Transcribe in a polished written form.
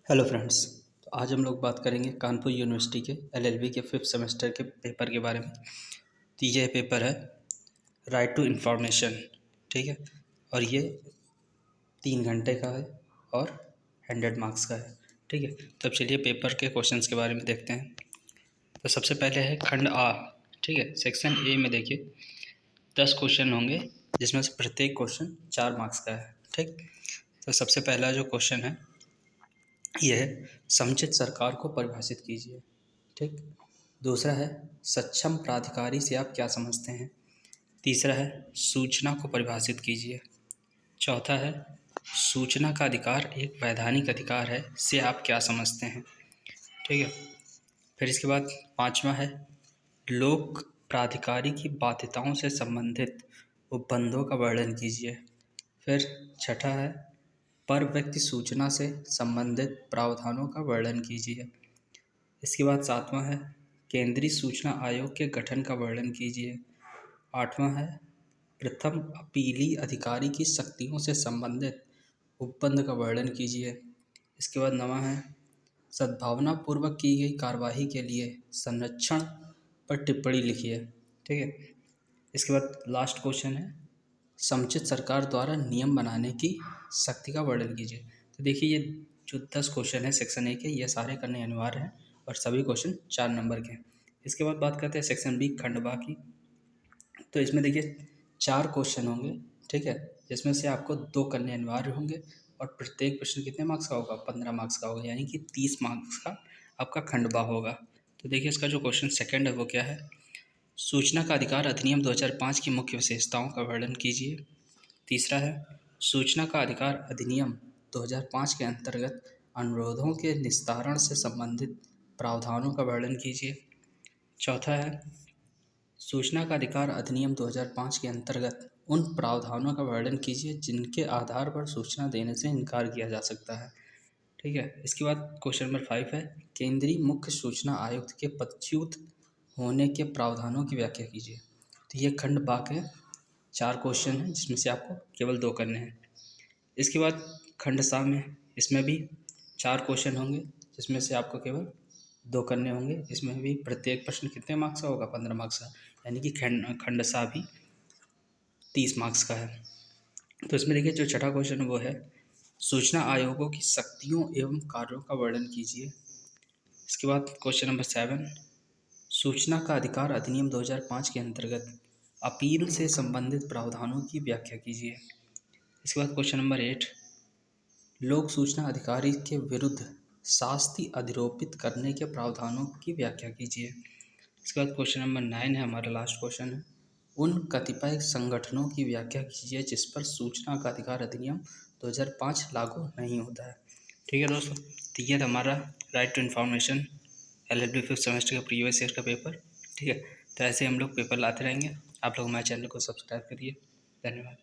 Hello friends. तो आज हम लोग बात करेंगे कानपुर यूनिवर्सिटी के एलएलबी के 5th सेमेस्टर के पेपर के बारे में। तो ये पेपर है राइट टू इन्फॉर्मेशन, ठीक है। और ये 3 घंटे का है और 100 मार्क्स का है, ठीक है। तो अब चलिए पेपर के क्वेश्चंस के बारे में देखते हैं। तो सबसे पहले है खंड आ, ठीक है। सेक्शन ए में देखिए 10 क्वेश्चन होंगे जिसमें से प्रत्येक क्वेश्चन 4 मार्क्स का है, ठीक। तो सबसे पहला जो क्वेश्चन है यह समुचित सरकार को परिभाषित कीजिए, ठीक। दूसरा है सक्षम प्राधिकारी से आप क्या समझते हैं। तीसरा है सूचना को परिभाषित कीजिए। चौथा है सूचना का अधिकार एक वैधानिक अधिकार है से आप क्या समझते हैं, ठीक है। फिर इसके बाद पांचवा है लोक प्राधिकारी की बाध्यताओं से संबंधित उपबंधों का वर्णन कीजिए। फिर छठा है पर व्यक्ति सूचना से संबंधित प्रावधानों का वर्णन कीजिए। इसके बाद सातवां है केंद्रीय सूचना आयोग के गठन का वर्णन कीजिए। आठवां है प्रथम अपीली अधिकारी की शक्तियों से संबंधित उपबंध का वर्णन कीजिए। इसके बाद नवां है सद्भावनापूर्वक की गई कार्यवाही के लिए संरक्षण पर टिप्पणी लिखिए, ठीक है। इसके बाद लास्ट क्वेश्चन है समुचित सरकार द्वारा नियम बनाने की शक्ति का वर्णन कीजिए। तो देखिए ये जो 10 क्वेश्चन है सेक्शन ए के, ये सारे करने अनिवार्य हैं और सभी क्वेश्चन 4 नंबर के हैं। इसके बाद बात करते हैं सेक्शन बी खंड बा की। तो इसमें देखिए 4 क्वेश्चन होंगे, ठीक है, जिसमें से आपको 2 करने अनिवार्य होंगे और प्रत्येक प्रश्न कितने मार्क्स का होगा, 15 मार्क्स का होगा, यानी कि 30 मार्क्स का आपका खंडबा होगा। तो देखिए इसका जो क्वेश्चन सेकंड है वो क्या है, सूचना का अधिकार अधिनियम 2005 की मुख्य विशेषताओं का वर्णन कीजिए। तीसरा है सूचना का अधिकार अधिनियम 2005 के अंतर्गत अनुरोधों के निस्तारण से संबंधित प्रावधानों का वर्णन कीजिए। चौथा है सूचना का अधिकार अधिनियम 2005 के अंतर्गत उन प्रावधानों का वर्णन कीजिए जिनके आधार पर सूचना देने से इनकार किया जा सकता है, ठीक है। इसके बाद क्वेश्चन नंबर 5 है केंद्रीय मुख्य सूचना आयुक्त के पदच्युत होने के प्रावधानों की व्याख्या कीजिए। तो ये खंड बा के 4 क्वेश्चन हैं जिसमें से आपको केवल 2 करने हैं। इसके बाद खंड सा में इसमें भी 4 क्वेश्चन होंगे जिसमें से आपको केवल 2 करने होंगे। इसमें भी प्रत्येक प्रश्न कितने मार्क्स का होगा, 15 मार्क्स का, यानी कि खंड सा भी 30 मार्क्स का है। तो इसमें देखिए जो छठा क्वेश्चन है वो है सूचना आयोगों की शक्तियों एवं कार्यों का वर्णन कीजिए। इसके बाद क्वेश्चन नंबर 7 सूचना का अधिकार अधिनियम 2005 के अंतर्गत अपील से संबंधित प्रावधानों की व्याख्या कीजिए। इसके बाद क्वेश्चन नंबर 8 लोक सूचना अधिकारी के विरुद्ध शास्ति अधिरोपित करने के प्रावधानों की व्याख्या कीजिए। इसके बाद क्वेश्चन नंबर 9 है हमारा लास्ट क्वेश्चन है उन कतिपय संगठनों की व्याख्या कीजिए जिस पर सूचना का अधिकार अधिनियम 2005 लागू नहीं होता है, ठीक है दोस्तों। तो ये था हमारा right to information LLB 5th semester का प्रीवियस ईयर का पेपर, ठीक है। तो ऐसे हम लोग पेपर लाते रहेंगे। आप लोग हमारे चैनल को सब्सक्राइब करिए। धन्यवाद।